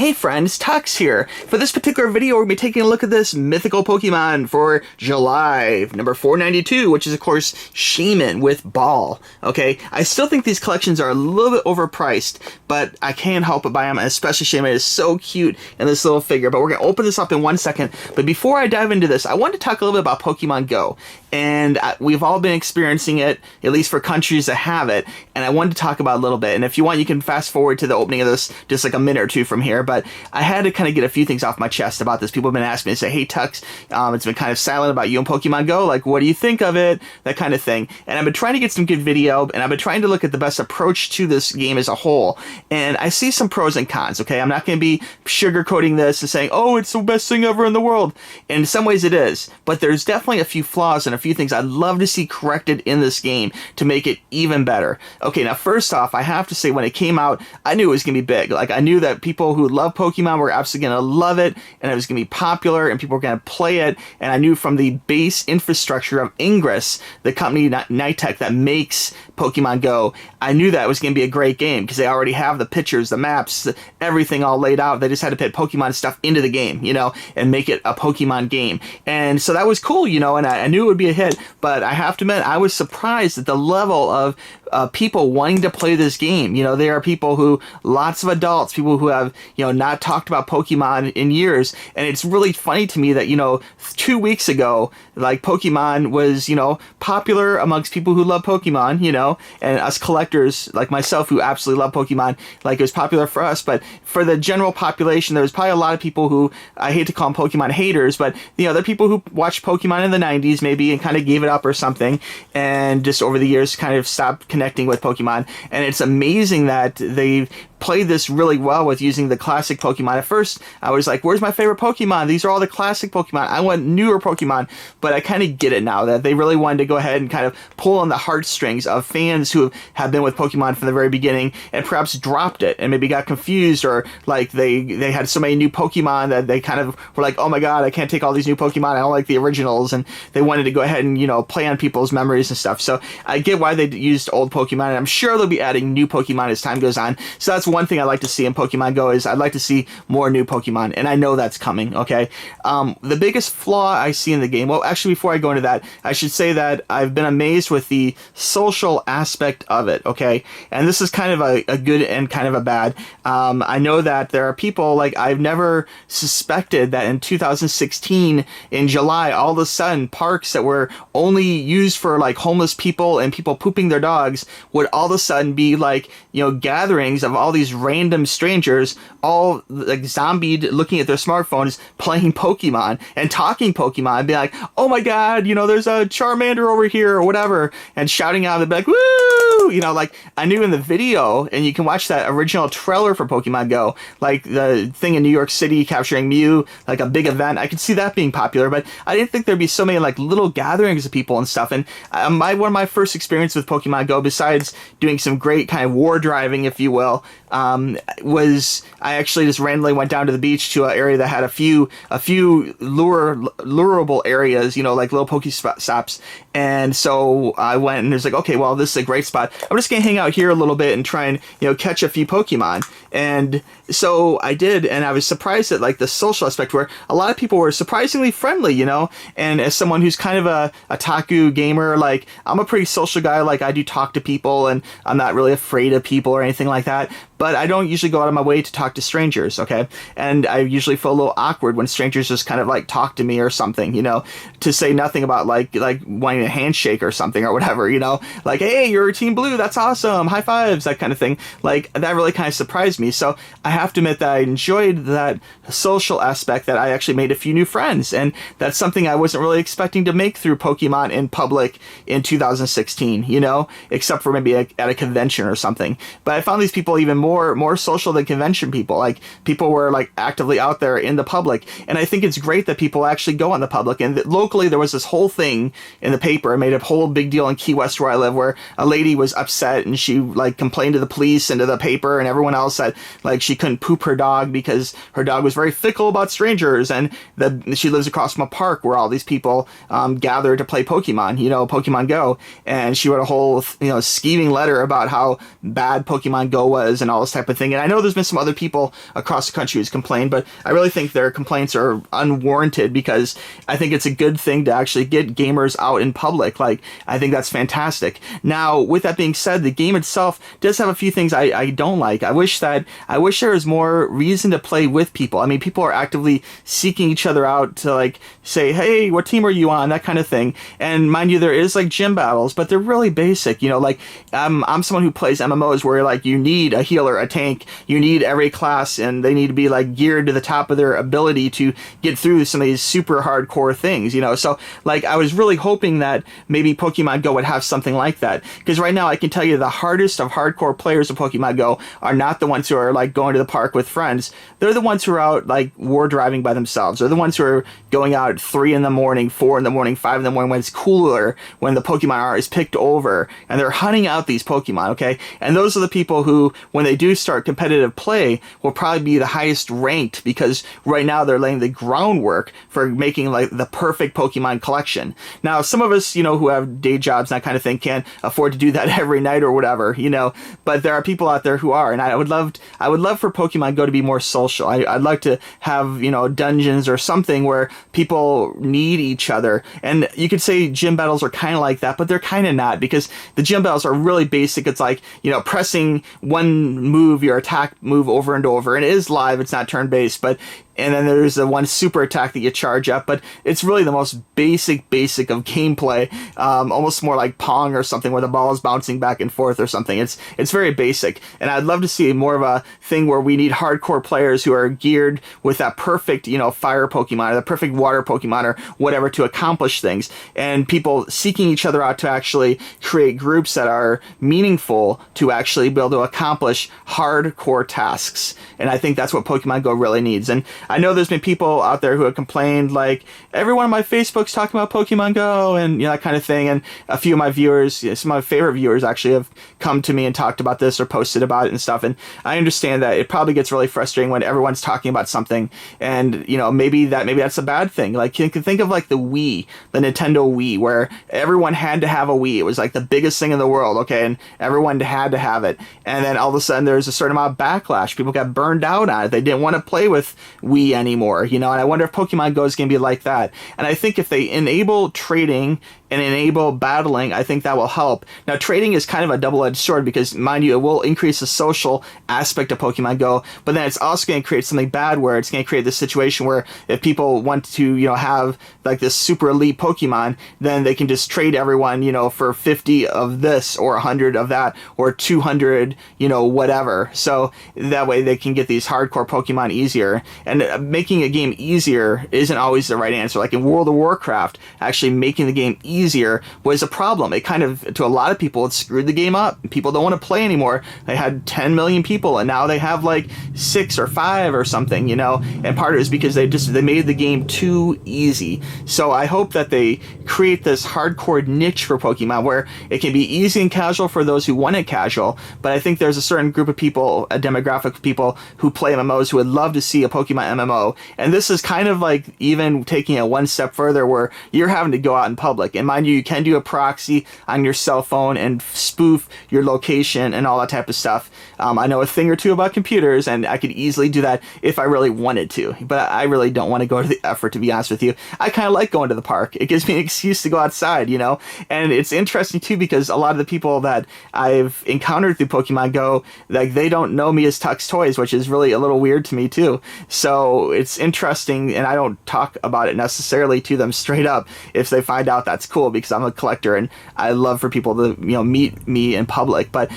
Hey friends, Tuxx here. For this particular video, we're going to be taking a look at this mythical Pokemon for July, number 492, which is, of course, Shaymin with Ball. Okay, I still think these collections are a little bit overpriced, but I can't help but buy them, especially Shaymin is so cute in this little figure. But we're going to open this up in 1 second. But before I dive into this, I want to talk a little bit about Pokemon Go. And we've all been experiencing it, at least for countries that have it, and I wanted to talk about it a little bit. And if you want, you can fast forward to the opening of this just like a minute or two from here, but I had to kind of get a few things off my chest about this. People have been asking me to say, hey Tuxx, it's been kind of silent about you and Pokemon Go, like what do you think of it, that kind of thing. And I've been trying to get some good video, and I've been trying to look at the best approach to this game as a whole, and I see some pros and cons, okay? I'm not going to be sugarcoating this and saying, oh, it's the best thing ever in the world. In some ways it is, but there's definitely a few flaws and a few things I'd love to see corrected in this game to make it even better. Okay, now first off, I have to say when it came out, I knew it was going to be big. Like I knew that people who love Pokemon were absolutely going to love it, and it was going to be popular, and people were going to play it, and I knew from the base infrastructure of Ingress, the company Niantic that makes Pokemon Go, I knew that it was going to be a great game because they already have the pictures, the maps, everything all laid out. They just had to put Pokemon stuff into the game, you know, and make it a Pokemon game. And so that was cool, you know, and I knew it would be a hit, but I have to admit, I was surprised at the level of people wanting to play this game. You know, there are people who, lots of adults, people who have, you know, not talked about Pokemon in years, and it's really funny to me that, you know, 2 weeks ago, like, Pokemon was, you know, popular amongst people who love Pokemon, you know, and us collectors, like myself, who absolutely love Pokemon, like, it was popular for us, but for the general population, there was probably a lot of people who, I hate to call them Pokemon haters, but, you know, there are people who watched Pokemon in the 90s, maybe, and kind of gave it up or something, and just over the years kind of stopped connecting with Pokemon. And it's amazing that they've played this really well with using the classic Pokemon. At first, I was like, where's my favorite Pokemon? These are all the classic Pokemon. I want newer Pokemon. But I kind of get it now that they really wanted to go ahead and kind of pull on the heartstrings of fans who have been with Pokemon from the very beginning and perhaps dropped it and maybe got confused, or like they had so many new Pokemon that they kind of were like, oh my god, I can't take all these new Pokemon. I don't like the originals. And they wanted to go ahead and, you know, play on people's memories and stuff. So I get why they used old Pokemon, and I'm sure they'll be adding new Pokemon as time goes on. So that's one thing I like to see in Pokemon Go, is I'd like to see more new Pokemon, and I know that's coming, okay? The biggest flaw I see in the game, well, actually, before I go into that, I should say that I've been amazed with the social aspect of it, okay? And this is kind of a good and kind of a bad. I know that there are people, like, I've never suspected that in 2016, in July, all of a sudden, parks that were only used for, like, homeless people and people pooping their dogs would all of a sudden be, like, you know, gatherings of all these random strangers, all like zombied, looking at their smartphones, playing Pokemon and talking Pokemon, and be like, oh my god, you know, there's a Charmander over here or whatever, and shouting out and be like, woo, you know, like I knew in the video, and you can watch that original trailer for Pokemon Go, like the thing in New York City capturing Mew, like a big event, I could see that being popular, but I didn't think there'd be so many like little gatherings of people and stuff. And one of my first experience with Pokemon Go, besides doing some great kind of war driving, if you will, was I actually just randomly went down to the beach to an area that had a few lureable areas, you know, like little Pokestops. And so I went, and there's like, okay, well, this is a great spot. I'm just gonna hang out here a little bit and try and, you know, catch a few Pokemon. And so I did, and I was surprised at like the social aspect, where a lot of people were surprisingly friendly, you know. And as someone who's kind of a otaku gamer, like I'm a pretty social guy, like I do talk to people, and I'm not really afraid of people or anything like that. But I don't usually go out of my way to talk to strangers, okay? And I usually feel a little awkward when strangers just kind of like talk to me or something, you know, to say nothing about like wanting a handshake or something or whatever, you know, like, hey, you're Team Blue, that's awesome, high fives, that kind of thing. Like, that really kind of surprised me. So I have to admit that I enjoyed that social aspect, that I actually made a few new friends. And that's something I wasn't really expecting to make through Pokemon in public in 2016, you know, except for maybe at a convention or something. But I found these people even more social than convention people. Like, people were like actively out there in the public, and I think it's great that people actually go on the public. And locally there was this whole thing in the paper. I made a whole big deal in Key West, where I live, where a lady was upset and she like complained to the police and to the paper and everyone else that like she couldn't poop her dog because her dog was very fickle about strangers, and she lives across from a park where all these people gather to play Pokemon, you know, Pokemon Go. And she wrote a whole, you know, scathing letter about how bad Pokemon Go was and all all this type of thing. And I know there's been some other people across the country who's complained, but I really think their complaints are unwarranted, because I think it's a good thing to actually get gamers out in public. Like, I think that's fantastic. Now, with that being said, the game itself does have a few things I don't like. I wish there was more reason to play with people. I mean, people are actively seeking each other out to, like, say, hey, what team are you on? That kind of thing. And mind you, there is like gym battles, but they're really basic. You know, like, I'm someone who plays MMOs where, like, you need a healer, a tank, you need every class, and they need to be, like, geared to the top of their ability to get through some of these super hardcore things, you know. So, like, I was really hoping that maybe Pokemon Go would have something like that, because right now I can tell you the hardest of hardcore players of Pokemon Go are not the ones who are, like, going to the park with friends. They're the ones who are out, like, war driving by themselves. They're the ones who are going out at 3 in the morning, 4 in the morning, 5 in the morning, when it's cooler, when the Pokemon are is picked over, and they're hunting out these Pokemon, okay? And those are the people who, when they do start competitive play, will probably be the highest ranked, because right now they're laying the groundwork for making, like, the perfect Pokemon collection. Now, some of us, you know, who have day jobs and that kind of thing, can't afford to do that every night or whatever, you know, but there are people out there who are, and I would love for Pokemon Go to be more social. I'd like to have, you know, dungeons or something where people need each other. And you could say gym battles are kind of like that, but they're kind of not, because the gym battles are really basic. It's like, you know, pressing one move, your attack move, over and over, and it is live, it's not turn-based, but and then there's the one super attack that you charge up, but it's really the most basic of gameplay, almost more like Pong or something, where the ball is bouncing back and forth or something. It's very basic, and I'd love to see more of a thing where we need hardcore players who are geared with that perfect, you know, fire Pokemon or the perfect water Pokemon or whatever to accomplish things, and people seeking each other out to actually create groups that are meaningful to actually be able to accomplish hardcore tasks. And I think that's what Pokemon Go really needs. And I know there's been people out there who have complained, like, everyone on my Facebook's talking about Pokemon Go and, you know, that kind of thing. And a few of my viewers, you know, some of my favorite viewers actually have come to me and talked about this or posted about it and stuff. And I understand that it probably gets really frustrating when everyone's talking about something, and, you know, maybe that's a bad thing. Like, you can think of, like, the Wii, the Nintendo Wii, where everyone had to have a Wii. It was like the biggest thing in the world, okay, and everyone had to have it. And then all of a sudden there's a certain amount of backlash. People got burned out on it. They didn't want to play with Wii anymore, you know. And I wonder if Pokemon Go is going to be like that. And I think if they enable trading and enable battling, I think that will help. Now, trading is kind of a double-edged sword, because, mind you, it will increase the social aspect of Pokemon Go, but then it's also going to create something bad, where it's going to create this situation where if people want to, you know, have, like, this super elite Pokemon, then they can just trade everyone, you know, for 50 of this or 100 of that or 200, you know, whatever. So that way they can get these hardcore Pokemon easier. And making a game easier isn't always the right answer. Like in World of Warcraft, actually making the game easier was a problem. It kind of, to a lot of people, it screwed the game up. People don't want to play anymore. They had 10 million people, and now they have like 6 or 5 or something, you know. And part of it is because they made the game too easy. So I hope that they create this hardcore niche for Pokemon where it can be easy and casual for those who want it casual. But I think there's a certain group of people, a demographic of people who play MMOs who would love to see a Pokemon MMO. And this is kind of like even taking it one step further, where you're having to go out in public. And mind you, you can do a proxy on your cell phone and spoof your location and all that type of stuff. I know a thing or two about computers, and I could easily do that if I really wanted to. But I really don't want to go to the effort, to be honest with you. I kind of like going to the park. It gives me an excuse to go outside, you know? And it's interesting, too, because a lot of the people that I've encountered through Pokemon Go, like, they don't know me as Tuxx Toys, which is really a little weird to me, too. So it's interesting, and I don't talk about it necessarily to them straight up. If they find out, that's cool, because I'm a collector, and I love for people to, you know, meet me in public. But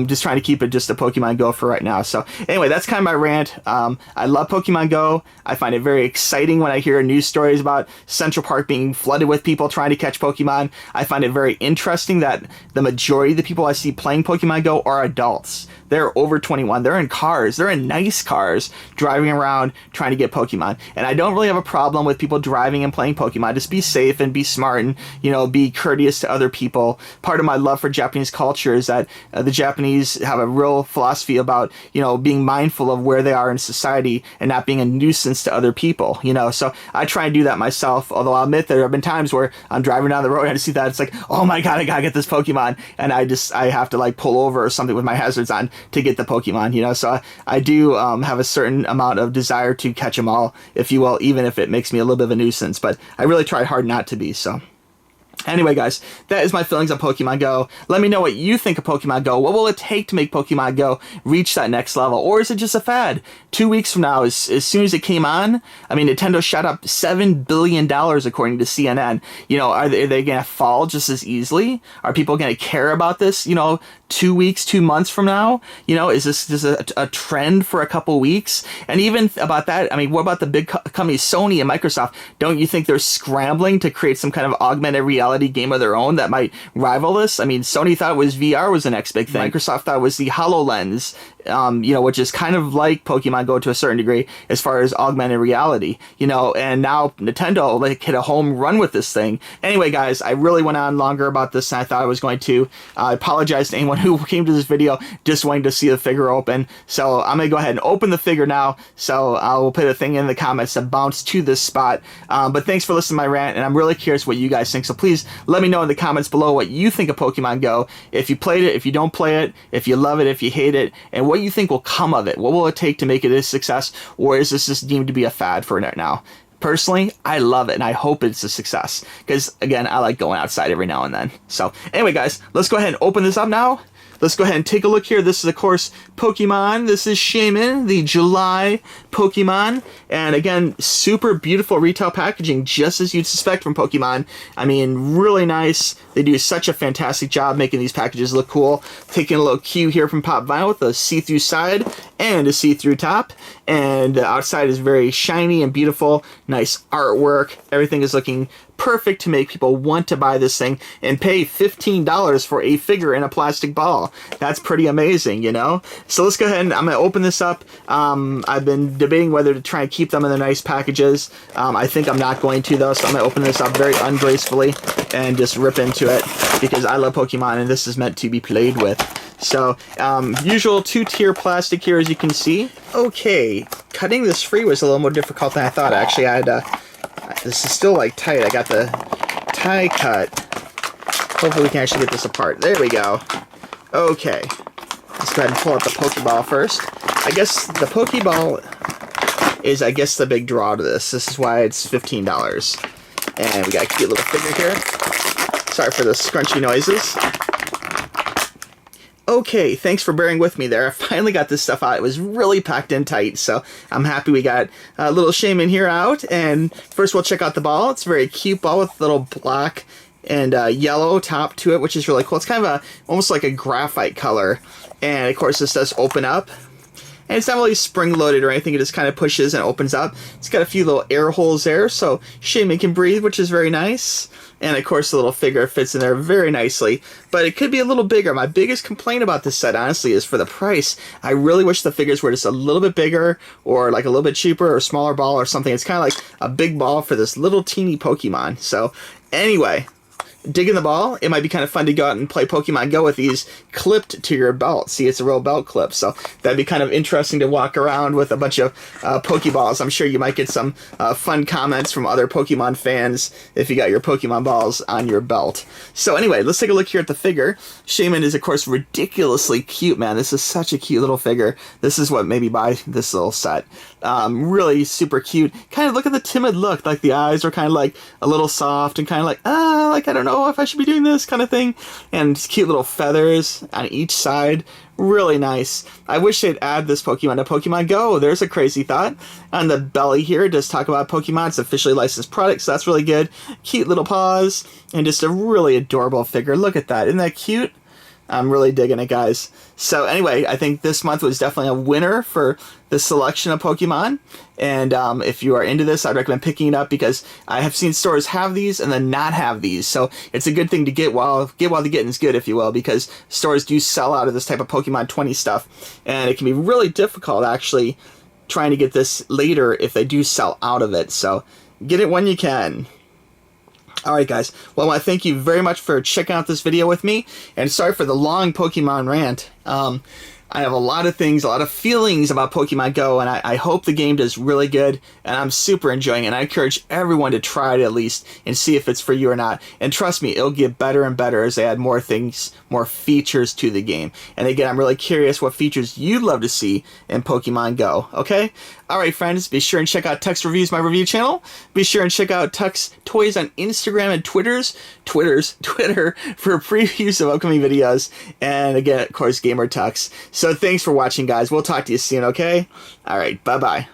just trying to keep it just a Pokemon Go for right now. So anyway, that's kind of my rant. I love Pokemon Go. I find it very exciting when I hear news stories about Central Park being flooded with people trying to catch Pokemon. I find it very interesting that the majority of the people I see playing Pokemon Go are adults. They're over 21. They're in cars. They're in nice cars driving around trying to get Pokemon. And I don't really have a problem with people driving and playing Pokemon. Just be safe and be smart and, you know, be courteous to other people. Part of my love for Japanese culture is that the Japanese have a real philosophy about, you know, being mindful of where they are in society and not being a nuisance to other people, you know. So I try and do that myself, although I'll admit there have been times where I'm driving down the road and I see that, it's like, oh my god, I gotta get this Pokemon, and I have to like pull over or something with my hazards on to get the Pokemon, you know. So I do have a certain amount of desire to catch them all, if you will, even if it makes me a little bit of a nuisance, but I really try hard not to be. So anyway, guys, that is my feelings on Pokemon Go. Let me know what you think of Pokemon Go. What will it take to make Pokemon Go reach that next level? Or is it just a fad? 2 weeks from now, as soon as it came on, I mean, Nintendo shot up $7 billion according to CNN. You know, are they going to fall just as easily? Are people going to care about this, you know, 2 weeks, 2 months from now? You know, is this just a trend for a couple weeks? And even about that, I mean, what about the big companies, Sony and Microsoft? Don't you think they're scrambling to create some kind of augmented reality game of their own that might rival this? I mean, Sony thought VR was the next big thing. Microsoft thought it was the HoloLens, you know, which is kind of like Pokemon Go to a certain degree as far as augmented reality, you know, and now Nintendo like hit a home run with this thing. Anyway, guys, I really went on longer about this than I thought I was going to. I apologize to anyone who came to this video just wanting to see the figure open. So I'm going to go ahead and open the figure now. So I will put a thing in the comments to bounce to this spot. But thanks for listening to my rant, and I'm really curious what you guys think. So please let me know in the comments below what you think of Pokemon Go. If you played it, if you don't play it, if you love it, if you hate it, and what you think will come of it. What will it take to make it a success, or is this just deemed to be a fad for now? Personally, I love it, and I hope it's a success, because, again, I like going outside every now and then. So, anyway, guys, let's go ahead and open this up now. Let's go ahead and take a look here. This is, of course, Pokemon. This is Shaymin, the July Pokemon. And again, super beautiful retail packaging, just as you'd suspect from Pokemon. I mean, really nice. They do such a fantastic job making these packages look cool. Taking a little cue here from Pop Vinyl with a see-through side and a see-through top. And the outside is very shiny and beautiful. Nice artwork. Everything is looking perfect to make people want to buy this thing and pay $15 for a figure in a plastic ball. That's pretty amazing, you know? So let's go ahead and I'm going to open this up. I've been debating whether to try and keep them in the nice packages. I think I'm not going to, though, so I'm going to open this up very ungracefully and just rip into it, because I love Pokemon and this is meant to be played with. So, usual 2-tier plastic here, as you can see. Okay, cutting this free was a little more difficult than I thought. Actually, I had this is still like tight. I got the tie cut. Hopefully we can actually get this apart. There we go. Okay. Let's go ahead and pull out the Pokeball first. I guess the Pokeball is, I guess, the big draw to this. This is why it's $15. And we got a cute little figure here. Sorry for the scrunchy noises. Okay, thanks for bearing with me there. I finally got this stuff out. It was really packed in tight, so I'm happy we got a little Shaymin here out. And first we'll check out the ball. It's a very cute ball with a little black and yellow top to it, which is really cool. It's kind of almost like a graphite color. And of course this does open up. And it's not really spring-loaded or anything. It just kind of pushes and opens up. It's got a few little air holes there, so Shaymin can breathe, which is very nice. And, of course, the little figure fits in there very nicely. But it could be a little bigger. My biggest complaint about this set, honestly, is for the price. I really wish the figures were just a little bit bigger or, like, a little bit cheaper or smaller ball or something. It's kind of like a big ball for this little teeny Pokemon. So, anyway, digging the ball. It might be kind of fun to go out and play Pokemon Go with these clipped to your belt. See, it's a real belt clip, so that'd be kind of interesting to walk around with a bunch of Pokeballs. I'm sure you might get some fun comments from other Pokemon fans if you got your Pokemon balls on your belt. So anyway, let's take a look here at the figure. Shaymin is, of course, ridiculously cute, man. This is such a cute little figure. This is what made me buy this little set. Really super cute. Kind of look at the timid look. Like the eyes are kind of like a little soft and kind of like, like I don't know if I should be doing this kind of thing. And cute little feathers on each side. Really nice. I wish they'd add this Pokemon to Pokemon Go. There's a crazy thought. On the belly here, it does talk about Pokemon. It's officially licensed product, so that's really good. Cute little paws. And just a really adorable figure. Look at that. Isn't that cute? I'm really digging it, guys. So anyway, I think this month was definitely a winner for the selection of Pokemon. And if you are into this, I'd recommend picking it up, because I have seen stores have these and then not have these. So it's a good thing to get while the getting's good, if you will, because stores do sell out of this type of Pokemon 20 stuff. And it can be really difficult, actually, trying to get this later if they do sell out of it. So get it when you can. Alright guys, well I want to thank you very much for checking out this video with me, and sorry for the long Pokemon rant. I have a lot of things, a lot of feelings about Pokemon Go, and I hope the game does really good, and I'm super enjoying it, and I encourage everyone to try it at least, and see if it's for you or not. And trust me, it'll get better and better as they add more things, more features to the game. And again, I'm really curious what features you'd love to see in Pokemon Go, okay? Alright friends, be sure and check out Tuxx Reviews, my review channel. Be sure and check out Tuxx Toys on Instagram and Twitter for previews of upcoming videos. And again, of course, Gamer Tuxx. So thanks for watching, guys. We'll talk to you soon, okay? Alright, bye-bye.